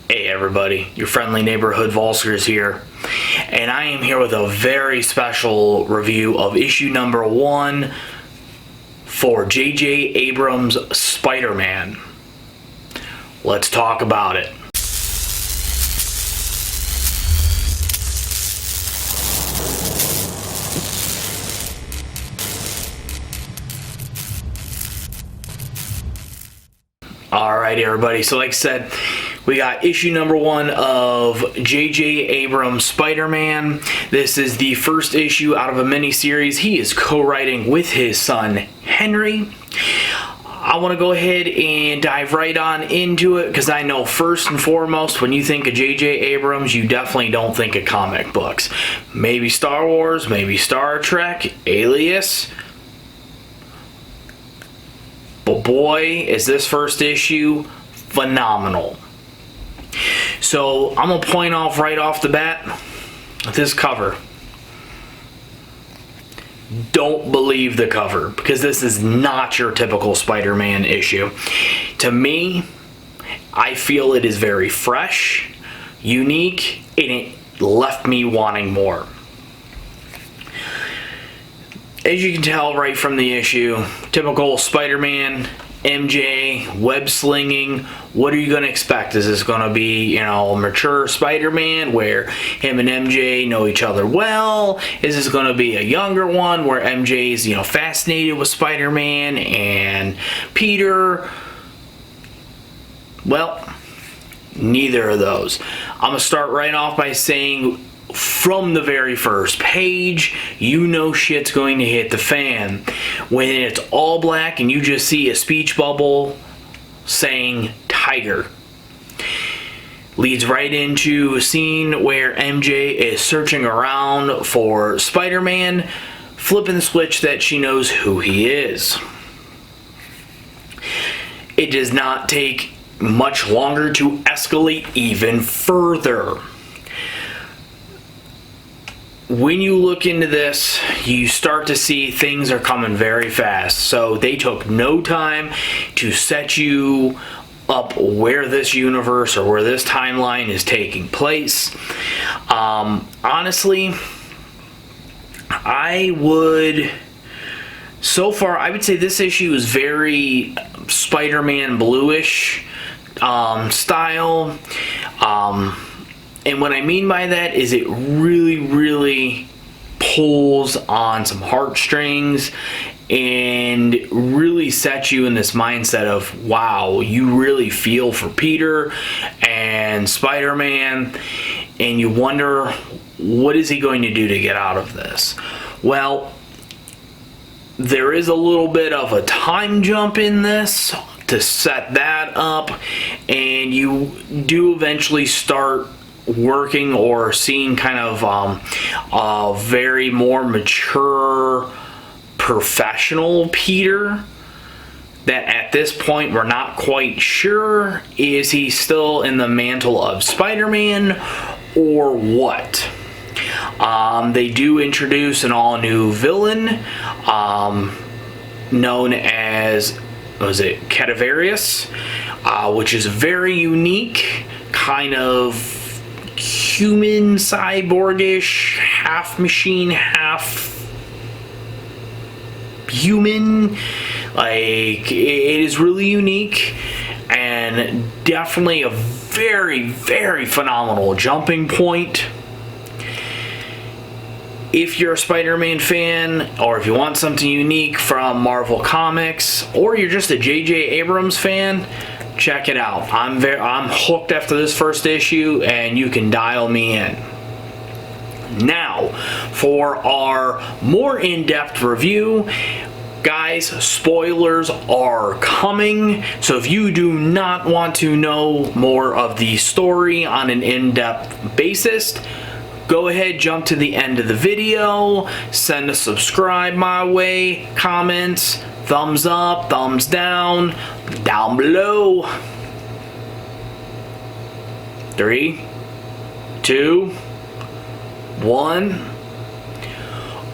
Hey everybody, your friendly neighborhood Vulsker is here, and I am here with a very special review of issue number 1 for J.J. Abrams' Spider-Man. Let's talk about it. Alright everybody, so like I said, we got issue number 1 of J.J. Abrams' Spider-Man. This is the first issue out of a mini-series he is co-writing with his son, Henry. I want to go ahead and dive right on into it because I know first and foremost when you think of J.J. Abrams, you definitely don't think of comic books. Maybe Star Wars, maybe Star Trek, Alias. But boy, is this first issue phenomenal. So I'm going to point off right off the bat this cover. Don't believe the cover because this is not your typical Spider-Man issue. To me, I feel it is very fresh, unique, and it left me wanting more. As you can tell right from the issue, typical Spider-Man, MJ, web slinging. What are you going to expect? Is this going to be, you know, a mature Spider-Man where him and MJ know each other well? Is this going to be a younger one where MJ's, you know, fascinated with Spider-Man and Peter? Well, neither of those. I'm going to start right off by saying from the very first page, you know shit's going to hit the fan when it's all black and you just see a speech bubble saying tiger. Leads right into a scene where MJ is searching around for Spider-Man, flipping the switch that she knows who he is. It does not take much longer to escalate even further. When you look into this, you start to see things are coming very fast. So they took no time to set you up where this universe or where this timeline is taking place. Honestly, I would say this issue is very Spider-Man bluish style. And what I mean by that is it really pulls on some heartstrings and really sets you in this mindset of, wow, you really feel for Peter and Spider-Man, and you wonder, what is he going to do to get out of this? Well, there is a little bit of a time jump in this to set that up, and you do eventually start working or seeing kind of a very more mature professional Peter that at this point we're not quite sure, is he still in the mantle of Spider-Man or what? They do introduce an all-new villain known as, Cadaverous, which is very unique, kind of human, cyborgish, half machine, half human. Like, it is really unique and definitely a very phenomenal jumping point. If you're a Spider-Man fan, or if you want something unique from Marvel Comics, or you're just a J.J. Abrams fan, check it out. I'm hooked after this first issue, and you can dial me in. Now, for our more in-depth review, guys, spoilers are coming. So if you do not want to know more of the story on an in-depth basis, go ahead, jump to the end of the video, send a subscribe my way, comments, thumbs up, thumbs down below. 3, 2, 1.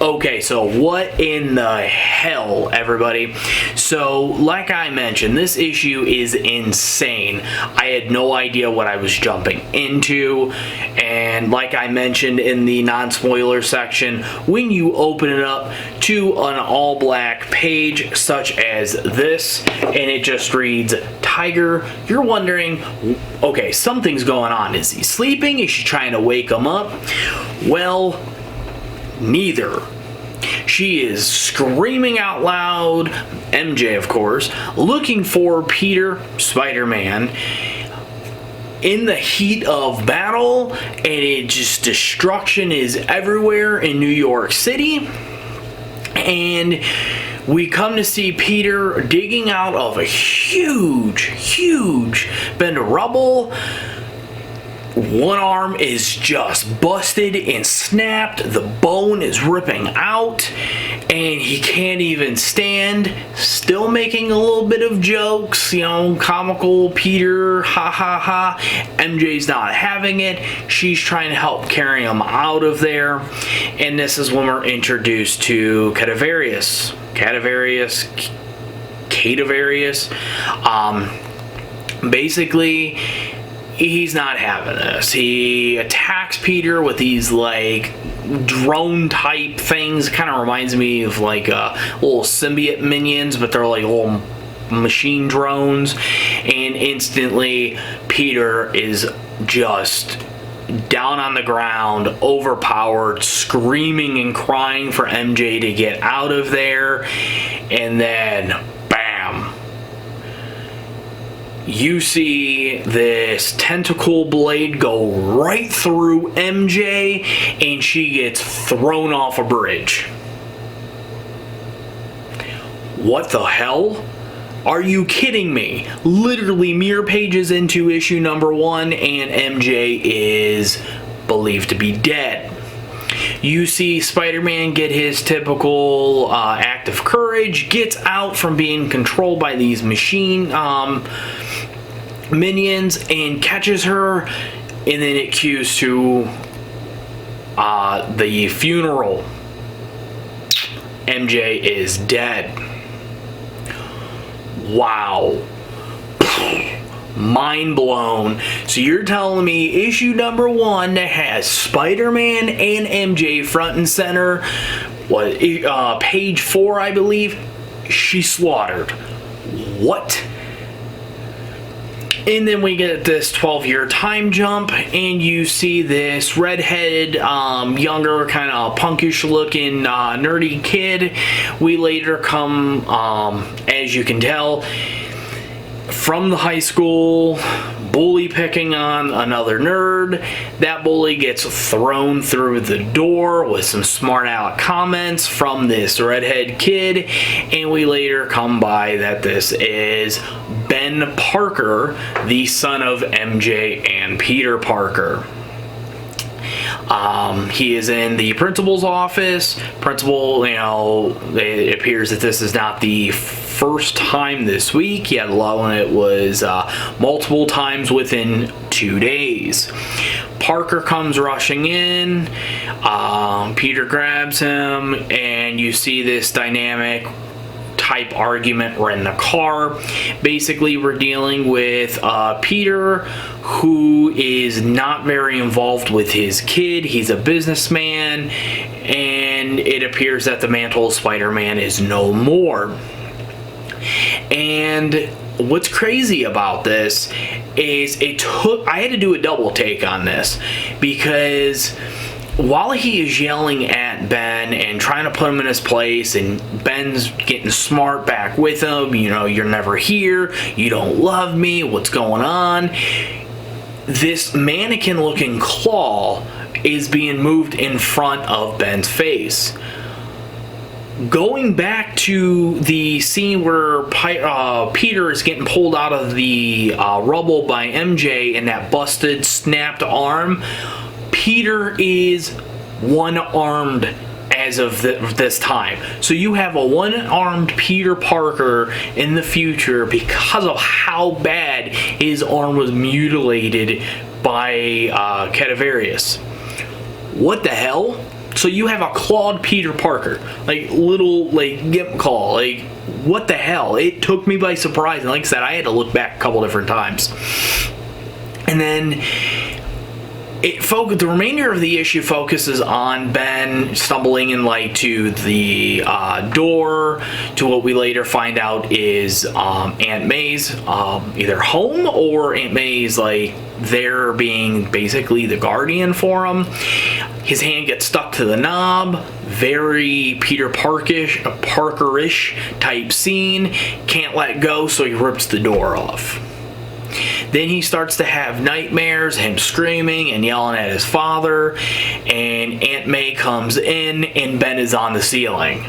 Okay, so what in the hell, everybody? So, like I mentioned, this issue is insane. I had no idea what I was jumping into, and like I mentioned in the non-spoiler section, when you open it up to an all-black page such as this, and it just reads Tiger, you're wondering, okay, something's going on. Is he sleeping? Is she trying to wake him up? Well, neither. She is screaming out loud, MJ of course, looking for Peter, Spider-Man, in the heat of battle, and it just, destruction is everywhere in New York City, and we come to see Peter digging out of a huge bin of rubble. One arm is just busted and snapped, the bone is ripping out, and he can't even stand. Still making a little bit of jokes, you know, comical Peter, ha ha ha. MJ's not having it. She's trying to help carry him out of there, and this is when we're introduced to Cadaverous. Basically, he's not having this. He attacks Peter with these like drone type things. Kind of reminds me of like little symbiote minions, but they're like little machine drones, and instantly Peter is just down on the ground, overpowered, screaming and crying for MJ to get out of there, and then bam, you see this tentacle blade go right through MJ, and she gets thrown off a bridge. What the hell? Are you kidding me? Literally mere pages into issue number 1, and MJ is believed to be dead. You see Spider-Man get his typical act of courage, gets out from being controlled by these machine minions, and catches her, and then it cues to the funeral. MJ is dead. Wow. Mind blown. So you're telling me issue number 1 that has Spider-Man and MJ front and center, page 4 I believe, she's slaughtered. What? And then we get this 12-year time jump, and you see this redheaded, younger, kind of punkish looking, nerdy kid. We later come, as you can tell, from the high school, bully picking on another nerd. That bully gets thrown through the door with some smart aleck comments from this redhead kid, and we later come by that this is Ben Parker, the son of MJ and Peter Parker. He is in the principal's office. Principal, you know, it appears that this is not the first time this week. He had a lot when it was multiple times within 2 days. Parker comes rushing in. Peter grabs him, and you see this dynamic type argument. We're in the car. Basically, we're dealing with Peter, who is not very involved with his kid. He's a businessman, and it appears that the mantle of Spider-Man is no more. And what's crazy about this is I had to do a double take on this, because while he is yelling at Ben and trying to put him in his place, and Ben's getting smart back with him, you know, you're never here, you don't love me, what's going on? This mannequin looking claw is being moved in front of Ben's face. Going back to the scene where Peter is getting pulled out of the rubble by MJ and that busted, snapped arm, Peter is one-armed as of this time. So you have a one-armed Peter Parker in the future because of how bad his arm was mutilated by Cadaverous. What the hell? So you have a clawed Peter Parker, like little like gimp claw, like what the hell? It took me by surprise, and like I said, I had to look back a couple different times. And then the remainder of the issue focuses on Ben stumbling in like to the door to what we later find out is Aunt May's either home, or Aunt May's like there being basically the guardian for him. His hand gets stuck to the knob. Very Peter Parker-ish type scene. Can't let go, so he rips the door off. Then he starts to have nightmares, him screaming and yelling at his father, and Aunt May comes in and Ben is on the ceiling.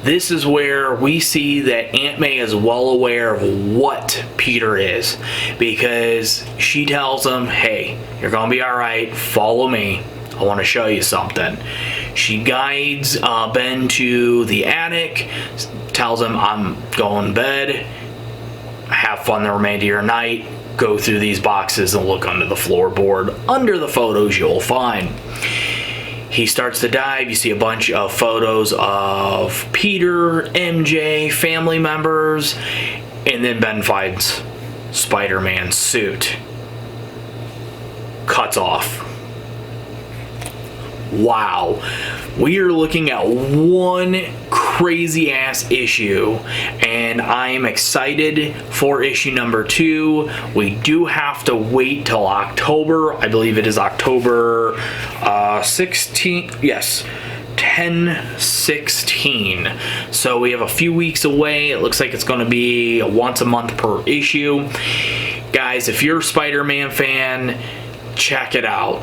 This is where we see that Aunt May is well aware of what Peter is, because she tells him, hey, you're gonna be alright, follow me, I want to show you something. She guides Ben to the attic, tells him, I'm going to bed, have fun the remainder of your night, go through these boxes and look under the floorboard. Under the photos you'll find. He starts to dive. You see a bunch of photos of Peter, MJ, family members, and then Ben finds Spider-Man's suit. Cuts off. Wow. We are looking at one crazy ass issue, and I am excited for issue number 2. We do have to wait till October. I believe it is October 16th. Yes, 10/16. So we have a few weeks away. It looks like it's going to be once a month per issue. Guys, if you're a Spider-Man fan, check it out.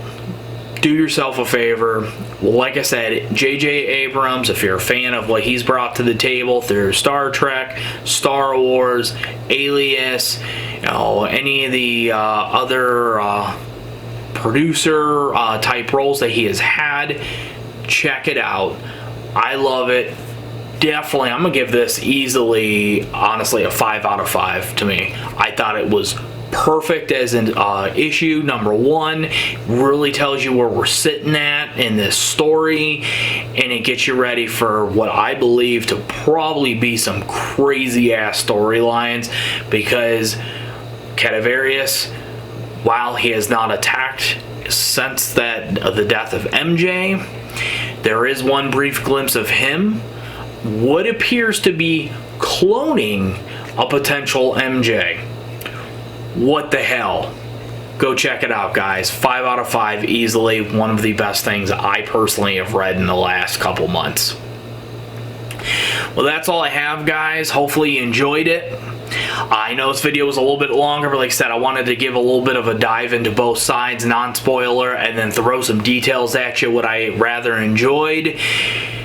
Do yourself a favor. Like I said, J.J. Abrams, if you're a fan of what he's brought to the table through Star Trek, Star Wars, Alias, you know, any of the other producer type roles that he has had, check it out. I love it. Definitely, I'm gonna give this easily, honestly, a 5 out of 5 to me. I thought it was perfect as an issue number 1. Really tells you where we're sitting at in this story, and it gets you ready for what I believe to probably be some crazy ass storylines, because Cadaverous, while he has not attacked since the death of MJ, there is one brief glimpse of him what appears to be cloning a potential MJ. What the hell? Go check it out, guys. 5 out of 5, easily one of the best things I personally have read in the last couple months. Well, that's all I have, guys. Hopefully you enjoyed it. I know this video was a little bit longer, but like I said, I wanted to give a little bit of a dive into both sides, non-spoiler, and then throw some details at you what I rather enjoyed.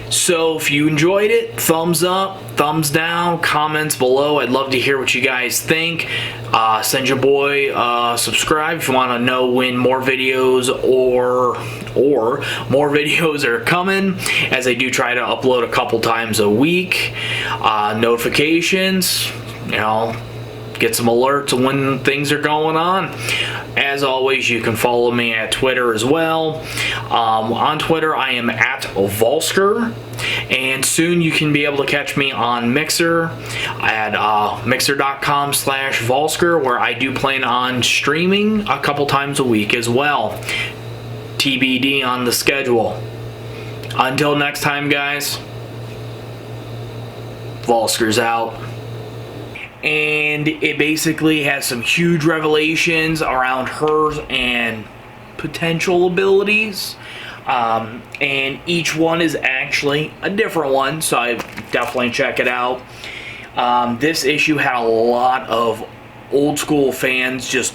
So if you enjoyed it, thumbs up, thumbs down, comments below. I'd love to hear what you guys think. Send your boy subscribe if you want to know when more videos or more videos are coming, as I do try to upload a couple times a week. Notifications, you know, get some alerts when things are going on. As always, you can follow me at Twitter as well. On Twitter, I am at Vulsker, and soon you can be able to catch me on Mixer at mixer.com/Vulsker, where I do plan on streaming a couple times a week as well. TBD on the schedule. Until next time, guys, Vulsker's out. And it basically has some huge revelations around hers and potential abilities, and each one is actually a different one, so I definitely check it out. This issue had a lot of old school fans just